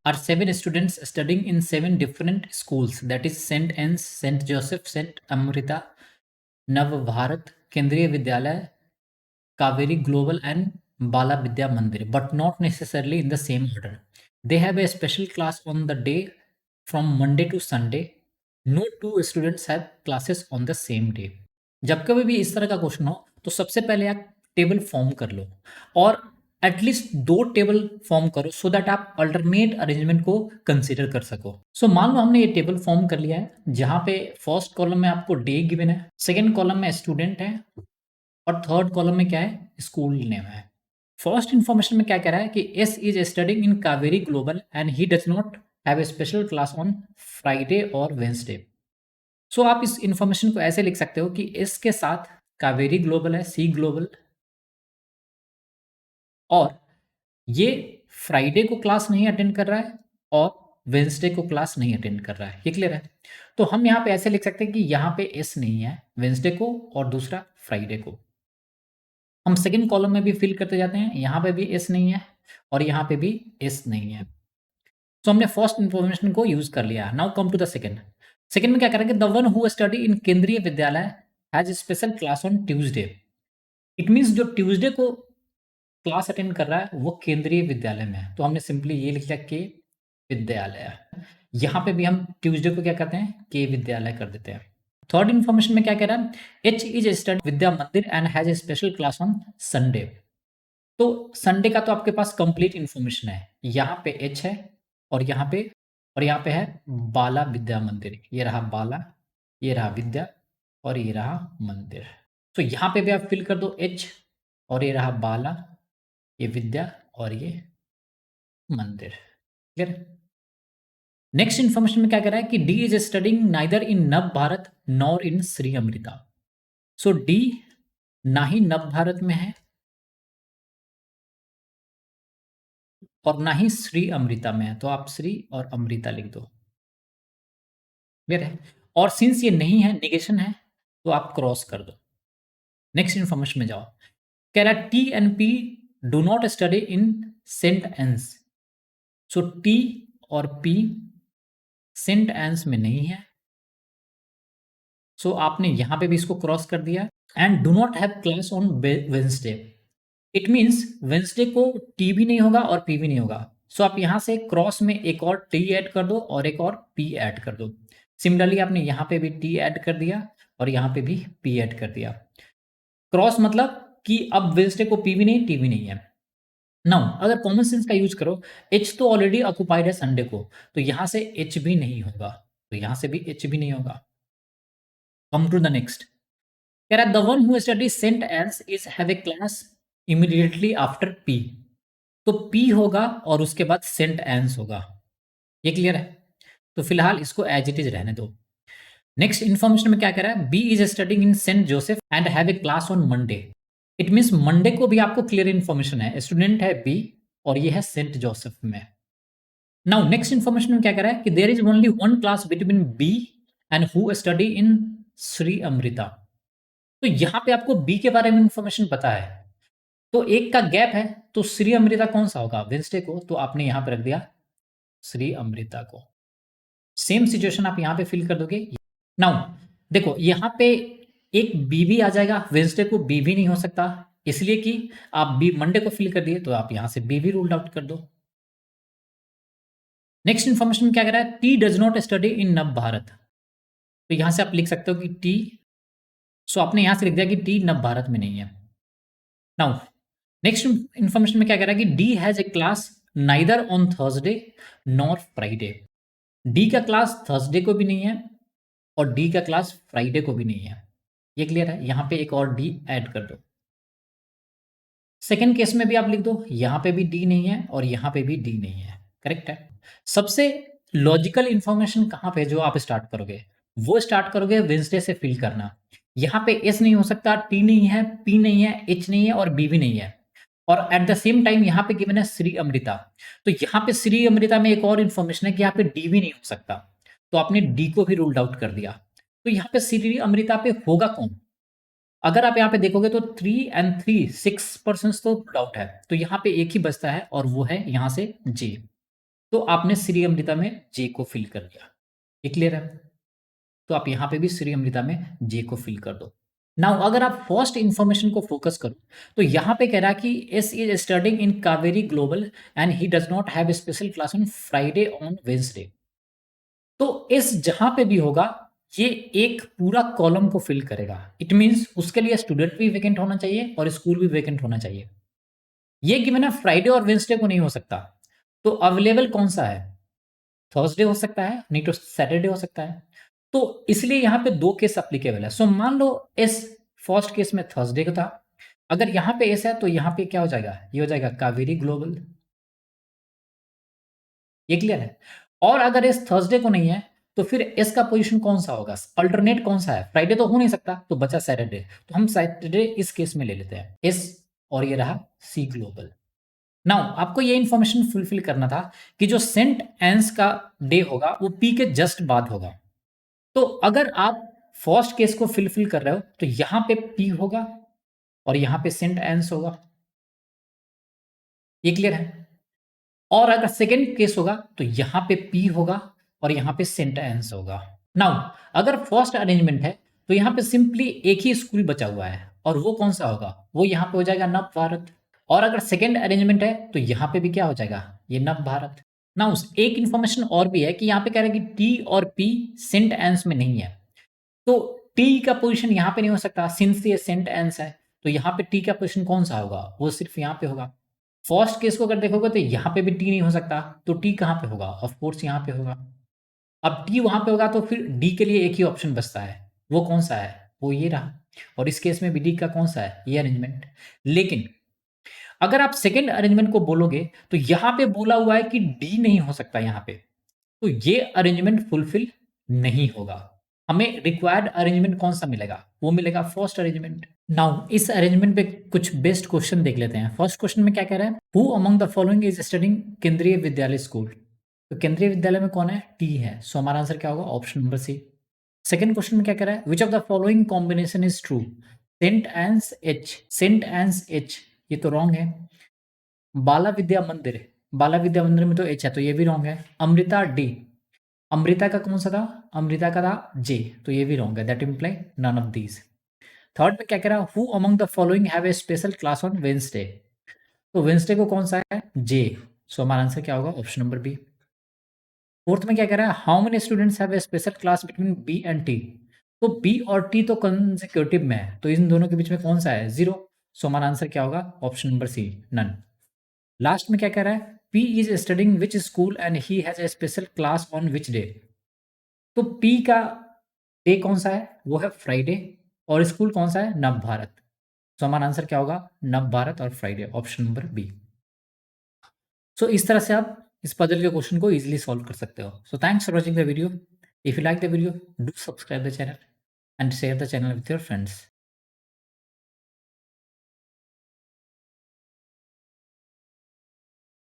are 7 students studying in 7 different schools, that is St. Anne's, St. Joseph, St. Amrita, Nav Bharat, Kendriya Vidyalaya, Kaveri Global and Bala Vidya Mandir, but not necessarily in the same order. They have a special class on the day from Monday to Sunday. No two students have classes on the same day. जब कभी भी इस तरह का question हो तो सबसे पहले आप टेबल फॉर्म कर लो और एटलीस्ट 2 टेबल फॉर्म करो सो दैट आप अल्टरनेट अरेंजमेंट को कंसीडर कर सको। सो मान लो हमने ये टेबल फॉर्म कर लिया है जहां पे फर्स्ट कॉलम में आपको डे गिवन है, सेकेंड कॉलम में स्टूडेंट है और थर्ड कॉलम में क्या है, स्कूल नेम है। फर्स्ट इंफॉर्मेशन में क्या कह रहा है कि S is studying in Kaveri global and he does not have a special class on Friday और वेंसडे। सो आप इस इंफॉर्मेशन को ऐसे लिख सकते हो कि एस के साथ कावेरी ग्लोबल है, सी ग्लोबल, और ये फ्राइडे को क्लास नहीं अटेंड कर रहा है और वेंसडे को क्लास नहीं अटेंड कर रहा है। ये क्लियर है? तो हम यहाँ पे ऐसे लिख सकते हैं कि यहाँ पे एस नहीं है वेंसडे को और दूसरा फ्राइडे को। हम सेकंड कॉलम में भी फिल करते जाते हैं, यहाँ पे भी एस नहीं है और यहाँ पे भी एस नहीं है। तो हमने फर्स्ट इंफॉर्मेशन को यूज कर लिया। Now come to the second. Second में क्या करेंगे, the one who study in Kendriya Vidyalaya has special class on Tuesday. It means जो ट्यूसडे को क्लास अटेंड कर रहा है वो केंद्रीय विद्यालय में है, तो हमने सिंपली ये लिख लिया के विद्यालय। यहाँ पे भी हम ट्यूसडे को क्या करते हैं, के विद्यालय कर देते हैं। थर्ड इन्फॉर्मेशन में क्या कह रहा है, एच इज स्टडी विद्या मंदिर and has a special class on Sunday. तो संडे का तो आपके पास कंप्लीट इन्फॉर्मेशन है, यहाँ पे एच है और यहाँ पे है बाला विद्या मंदिर। ये रहा बाला, ये रहा विद्या और ये रहा मंदिर। तो यहाँ पे भी आप फिल कर दो एच और ये रहा बाला, ये विद्या और ये मंदिर। क्लियर? नेक्स्ट इन्फॉर्मेशन में क्या कह रहा है कि D is studying neither in Nav Bharat nor in Shri Amrita. So D ना ही नव भारत में है और ना ही श्री अमृता में है, तो आप श्री और अमृता लिख दो। क्लियर है? और सिंस ये नहीं है, निगेशन है, तो आप क्रॉस कर दो। नेक्स्ट इन्फॉर्मेशन में जाओ। कह रहा है T and P do not study in saint Ann's. So T और पी सेंट एंस में नहीं है, सो आपने यहां पे भी इसको क्रॉस कर दिया। And do not have class on Wednesday. It means Wednesday को टी भी नहीं होगा और पी भी नहीं होगा, सो आप यहां से क्रॉस में एक और टी ऐड कर दो और एक और पी ऐड कर दो। सिमिलरली आपने यहाँ पे भी टी ऐड कर दिया और यहाँ पे भी पी ऐड कर दिया। क्रॉस मतलब कि अब वेंसडे को पी भी नहीं, टी भी नहीं है। नाउ अगर कॉमन सेंस का यूज करो, एच तो ऑलरेडी ऑक्युपाइड है संडे को, तो यहां से एच भी नहीं होगा, तो यहां से भी एच भी नहीं होगा। Come to the next. कह रहा है the one who study saint Ann's is have a class immediately after P. तो पी होगा और उसके बाद सेंट एंस होगा। ये क्लियर है? तो फिलहाल इसको एज इट इज रहने दो। नेक्स्ट इन्फॉर्मेशन में क्या कह रहा है, B is studying in Saint Joseph and have a class on Monday. It means Monday को भी आपको क्लियर इन्फॉर्मेशन है, स्टूडेंट है बी और ये है सेंट जोसेफ में। नाउ नेक्स्ट इन्फॉर्मेशन में क्या कह रहा है कि there is only one class between B and who study in Shri Amrita. तो यहां पे आपको बी के बारे में इंफॉर्मेशन पता है, तो एक का गैप है, तो श्री अमृता कौन सा होगा, वेंसडे को, तो आपने यहां पे रख दिया श्री अमृता को। सेम सिचुएशन आप यहां पे फिल कर दोगे। नाउ देखो यहां पे एक बी भी आ जाएगा, वेंसडे को बी भी नहीं हो सकता, इसलिए कि आप बी मंडे को फिल कर दिए, तो आप यहां से बी भी रूल्ड आउट कर दो। नेक्स्ट इन्फॉर्मेशन में क्या कह रहा है, टी डज नॉट स्टडी इन नव भारत। तो यहां से आप लिख सकते हो कि टी, सो आपने यहां से लिख दिया कि टी नव भारत में नहीं है। नाउ नेक्स्ट इन्फॉर्मेशन में क्या कह रहा है कि D has a class neither on Thursday nor Friday. D का क्लास थर्सडे को भी नहीं है और डी का क्लास फ्राइडे को भी नहीं है। ये क्लियर है? यहां पे एक और डी ऐड कर दो। सेकेंड केस में भी आप लिख दो, यहां पे भी डी नहीं है और यहां पे भी डी नहीं है। करेक्ट है? सबसे लॉजिकल इंफॉर्मेशन कहां पे जो आप स्टार्ट करोगे, वो स्टार्ट करोगे वेंसडे से फिल करना। यहां पे एस नहीं हो सकता, टी नहीं है, पी नहीं है, एच नहीं है और बी भी नहीं है, और एट द सेम टाइम यहाँ पे गिवन है श्री अमृता। तो यहाँ पे श्री अमृता में एक और इन्फॉर्मेशन है कि यहाँ पे डी भी नहीं हो सकता, तो आपने डी को भी रूल्ड आउट कर दिया। तो यहाँ पे श्री अमृता पे होगा कौन? अगर आप यहाँ पे देखोगे तो 3 and 3 6 पर्सन तो रूल्ड आउट है, तो यहाँ पे एक ही बचता है और वो है यहाँ से जे। तो आपने श्री अमृता में जे को फिल कर दिया। ये क्लियर है? तो आप यहाँ पे भी श्री अमृता में जे को फिल कर दो। नाउ अगर आप फर्स्ट इन्फॉर्मेशन को फोकस करो तो यहाँ पे कह रहा है कि S is studying in Kaveri global and he does not have special class on Friday on Wednesday. तो इस जहां पे भी होगा ये एक पूरा कॉलम को फिल करेगा। इट मीन्स उसके लिए स्टूडेंट भी वेकेंट होना चाहिए और स्कूल भी वेकेंट होना चाहिए। ये गिवन है फ्राइडे और वेंसडे को नहीं हो सकता। तो अवेलेबल कौन सा है? थर्सडे हो सकता है, नहीं तो सैटरडे हो सकता है। तो इसलिए यहाँ पे 2 केस एप्लीकेबल है। सो मान लो इस फर्स्ट केस में थर्सडे का था। अगर यहाँ पे एस है तो यहाँ पे क्या हो जाएगा? ये हो जाएगा कावेरी ग्लोबल। ये क्लियर है? और अगर इस थर्सडे को नहीं है तो फिर एस का पोजीशन कौन सा होगा? अल्टरनेट कौन सा है? फ्राइडे तो हो नहीं सकता, तो बचा सैटरडे। तो हम सैटरडे इस केस में ले लेते हैं एस, और ये रहा सी ग्लोबल। नाउ आपको ये इंफॉर्मेशन फुलफिल करना था कि जो सेंट एंस का डे होगा वो पी के जस्ट बाद होगा। तो अगर आप फर्स्ट केस को फिल कर रहे हो तो यहां पे पी होगा और यहां पे सेंट एंस होगा। ये क्लियर है? और अगर सेकेंड केस होगा तो यहां पे पी होगा और यहां पे सेंट एंस होगा। नाउ अगर फर्स्ट अरेंजमेंट है तो यहां पे सिंपली एक ही स्कूल बचा हुआ है और वो कौन सा होगा? वो यहां पे हो जाएगा नव भारत। और अगर सेकेंड अरेंजमेंट है तो यहां पे भी क्या हो जाएगा? ये नव भारत। नाउ एक इंफॉर्मेशन और भी है कि यहां पे कह रहा है कि टी और पी सेंट एंस में नहीं है। तो टी का पोजीशन यहाँ पे नहीं हो सकता सिंस ये सेंट एंस है। तो यहाँ पे टी का पोजीशन कौन सा होगा? वो सिर्फ यहाँ पे होगा। फर्स्ट केस को अगर देखोगे तो यहाँ पे भी टी नहीं हो सकता, तो टी कहाँ पे होगा? ऑफ कोर्स यहाँ पे होगा। अब टी वहां पे होगा तो फिर डी के लिए एक ही ऑप्शन बचता है। वो कौन सा है? वो ये रहा। और इस केस में भी डी का कौन सा है? ये अरेंजमेंट। लेकिन अगर आप सेकेंड अरेंजमेंट को बोलोगे तो यहाँ पे बोला हुआ है कि डी नहीं हो सकता यहाँ पे। तो ये अरेंजमेंट फुलफिल नहीं होगा। हमें रिक्वायर्ड अरेंजमेंट कौन सा मिलेगा? वो मिलेगा फर्स्ट अरेंजमेंट। नाउ इस अरेंजमेंट पे कुछ बेस्ट क्वेश्चन देख लेते हैं। फर्स्ट क्वेश्चन में क्या कह रहा है? Who among the following is studying केंद्रीय विद्यालय स्कूल। तो केंद्रीय विद्यालय में कौन है? टी है। सो हमारा आंसर क्या होगा? Option number C. Second question में क्या कह रहा है? Which of the following combination is true? Saint Ann's H, saint Ann's H, ये तो रॉन्ग है। बाला विद्या मंदिर, बाला विद्या मंदिर में तो एच है, तो ये भी रॉन्ग है। अमृता डी, अमृता का कौन सा था? अमृता का था जे, तो ये भी रॉन्ग है। That imply none of these. Third में क्या कह रहा है? Who among the following have a special class on Wednesday. तो वेंसडे को कौन सा है? जे। सो हमारा आंसर क्या होगा? Option number B. फोर्थ में क्या कह रहा है? How many students have a special class between B and T. तो बी और टी तो कंसेक्यूटिव में है, तो इन दोनों के बीच में कौन सा है? जीरो। सो हमारा आंसर क्या होगा? Option number C, none. Last में क्या कह रहा है? P is studying which school and he has a special class on which day. तो पी का डे कौन सा है? वो है फ्राइडे। और स्कूल कौन सा है? नव भारत। तो हमारा आंसर क्या होगा? नव भारत और फ्राइडे, ऑप्शन नंबर बी। सो इस तरह से आप इस पजल के क्वेश्चन को इजीली सॉल्व कर सकते हो। So thanks for watching the video. If you like the video, do subscribe the channel and share the channel with your friends.